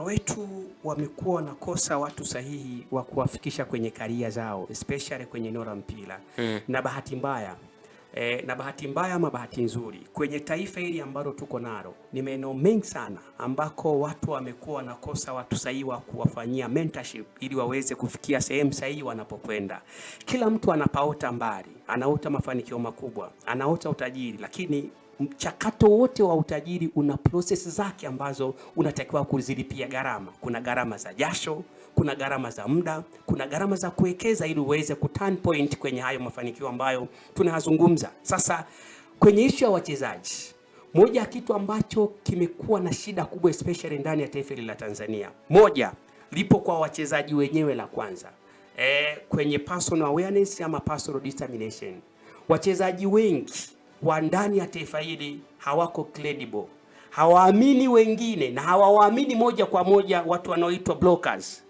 vijana wetu wamekuwa wanakosa watu sahihi wa kuwafikisha kwenye karia zao, especially kwenye eneo la mpira. Na bahati mbaya ama bahati nzuri, kwenye taifa hili ambalo tuko nalo ni maeneo mengi sana ambako watu wamekuwa wanakosa watu sahihi wa kuwafanyia mentorship ili waweze kufikia sehemu sahihi wanapokwenda. Kila mtu anapaota mbali, anaota mafanikio makubwa, anaota utajiri, lakini mchakato wote wa utajiri una process zake ambazo unatakiwa kuzilipia gharama. Kuna gharama za jasho, kuna gharama za muda, kuna gharama za kuwekeza ili uweze kuturn point kwenye hayo mafanikio ambayo tunayazungumza. Sasa kwenye issue ya wachezaji, moja ya kitu ambacho kimekuwa na shida kubwa especially ndani ya taifa la Tanzania, moja lipo kwa wachezaji wenyewe. La kwanza kwenye personal awareness ama personal determination. Wachezaji wengi wa ndani ya taifa hili hawako credible, hawaamini wengine na hawawaamini moja kwa moja watu wanaoitwa blockers.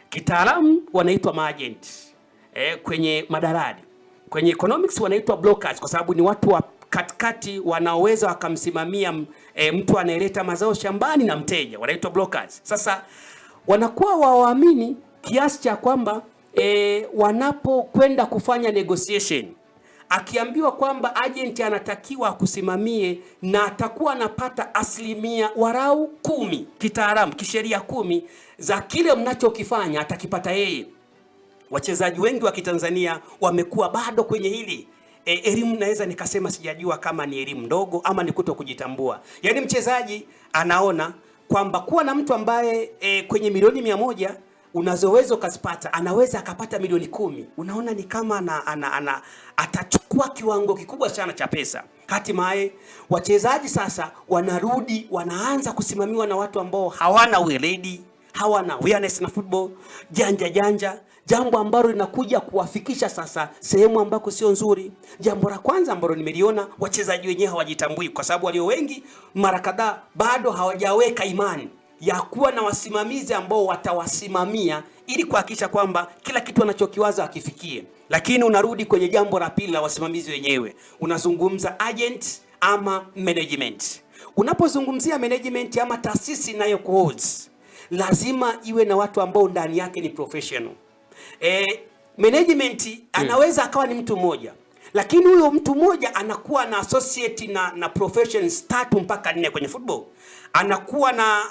Kitaalamu wanaitwa maagent. Kwenye madaradi, kwenye economics wanaitwa blockers kwa sababu ni watu wa katikati wanaoweza wakamsimamia mtu anayeleta mazao shambani na mteja, wanaitwa blockers. Sasa wanakuwa waamini kiasi cha kwamba wanapokwenda kufanya negotiation, akiambiwa kwamba agent anatakiwa kusimamie na atakuwa anapata asilimia warau 10, kitaalamu kisheria 10 za kile mnachokifanya atakipata yeye. Wachezaji wengi wa Kitanzania wamekuwa bado kwenye hili. Elimu naweza nikasema sijajua kama ni elimu ndogo ama ni kutokujitambua. Yaani mchezaji anaona kwamba kuwa na mtu ambaye kwenye milioni 100 unazoweza ukazipata, anaweza akapata milioni 10. Unaona ni kama atachukua kiwango kikubwa sana cha pesa. Hatimaye wachezaji sasa wanarudi, wanaanza kusimamiwa na watu ambao hawana weledi, hawana awareness na football, janja, jambo ambalo linakuja kuwafikisha sasa sehemu ambako sio nzuri. Jambo la kwanza ambalo nimeliona, wachezaji wenyewe hawajitambui kwa sababu walio wengi mara kadhaa bado hawajaweka imani ya kuwa na wasimamizi ambao watawasimamia ili kuhakikisha kwamba kila kitu wanachokiwaza akifikie. Lakini unarudi kwenye jambo la pili la wasimamizi wenyewe, unazungumza agent ama management. Unapozungumzia management ama taasisi inayokuhold, lazima iwe na watu ambao ndani yake ni professional. Management anaweza akawa ni mtu mmoja, lakini huyo mtu mmoja anakuwa na associate na professions 3 mpaka 4 kwenye football.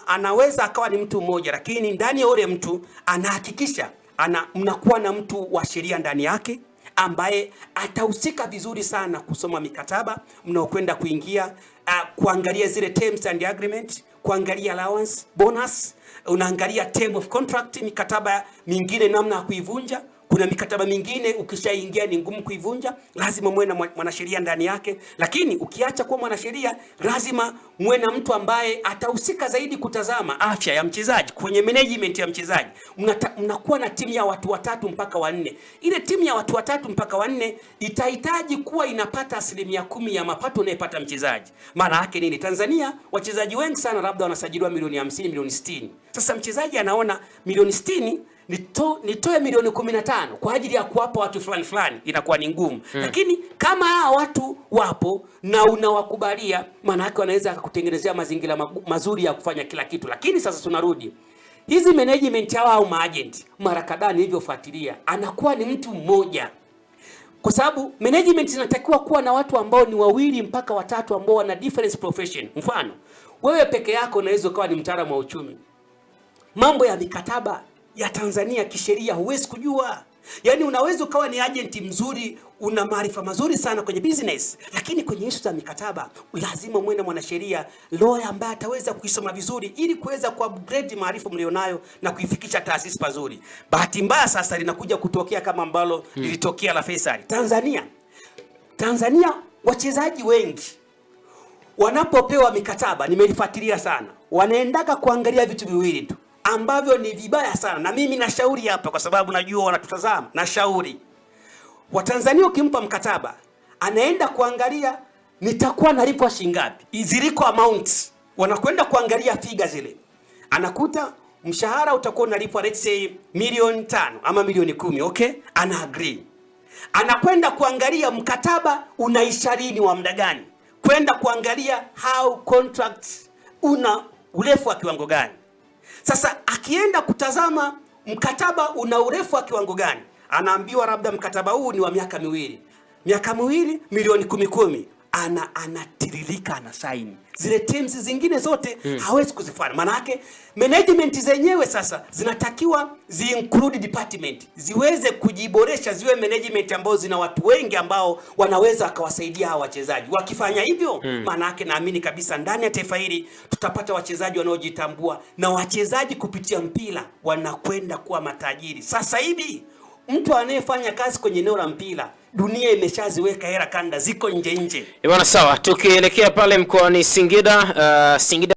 Anaweza akawa ni mtu mmoja, lakini ndani ya yule mtu anahakikisha mnakuwa na mtu wa sheria ndani yake ambaye atahusika vizuri sana kusoma mikataba mnaokwenda kuingia, kuangalia zile terms and agreement, kuangalia allowance, bonus, unaangalia term of contract, mikataba mingine namna ya kuivunja. Kuna mikataba mingine ukishaingia ni ngumu kuivunja, lazima muwe na mwanasheria ndani yake. Lakini ukiacha kuwa mwanasheria, lazima muwe na mtu ambaye atahusika zaidi kutazama afya ya mchezaji. Kwenye management ya mchezaji mnakuwa na timu ya watu 3 mpaka 4. Ile timu ya watu 3 mpaka 4 itahitaji kuwa inapata asilimia 10 ya mapato unayopata mchezaji. Maana yake nini? Tanzania wachezaji wengi sana labda wanasajiliwa milioni 50, milioni 60. Sasa mchezaji anaona milioni 60 nitoe milioni 15 kwa ajili ya kuwapa watu fulani, inakuwa ni ngumu. Lakini kama hao watu wapo na unawakubalia, maana yake wanaweza kukutengenezea mazingira mazuri ya kufanya kila kitu. Lakini sasa tunarudi hizi management hawa au maagent, mara kadhaa nilivyofuatilia, anakuwa ni mtu mmoja, kwa sababu management inatakiwa kuwa na watu ambao ni 2 mpaka 3 ambao wana different profession. Mfano, wewe peke yako unaweza kuwa ni mtaalamu wa uchumi, mambo ya mikataba ya Tanzania kisheria huwezi kujua. Yaani unaweza ukawa ni agent mzuri, una maarifa mazuri sana kwenye business, lakini kwenye issue za mikataba lazima muwe na mwanasheria, lawyer ambaye ataweza kuisoma vizuri ili kuweza ku-upgrade maarifa mlionayo na kuifikisha taasisi pazuri. Bahati mbaya sasa linakuja kutokea kama ambalo lilitokea la Faisal. Tanzania wachezaji wengi wanapopewa mikataba, nimelifuatilia sana, wanaendaka kuangalia vitu viwili tu ambavyo ni vibaya sana. Na mimi nashauri hapa kwa sababu najua wanatutazama, nashauri Watanzania, ukimpa mkataba anaenda kuangalia nitakuwa nalipwa shilingi ngapi, ziliko amount, wanakwenda kuangalia figures zile, anakuta mshahara utakuwa unalipwa let's say milioni 5 ama milioni 10. Okay, ana agree. Anakwenda kuangalia mkataba unaisha lini, wa muda gani, kwenda kuangalia how contracts una urefu wa kiwango gani. Sasa akienda kutazama mkataba una urefu wa kiwango gani, anaambiwa labda mkataba huu ni wa miaka miwili. Miaka miwili, milioni 10. Anatiririka, ana sign. Zile terms zingine zote hawezi kuzifanya. Maana yake management zenyewe sasa zinatakiwa include department, ziweze kujiboresha, ziwe management ambao zina watu wengi ambao wanaweza akawasaidia hawa wachezaji. Wakifanya hivyo, maana yake naamini kabisa ndani ya taifa hili tutapata wachezaji wanaojitambua, na wachezaji kupitia mpira wanakwenda kuwa matajiri. Sasa hivi mtu anayefanya kazi kwenye eneo la mpira, dunia imeshaziweka hela kanda, ziko nje. Bwana, sawa, tukielekea pale mkoani Singida, Singida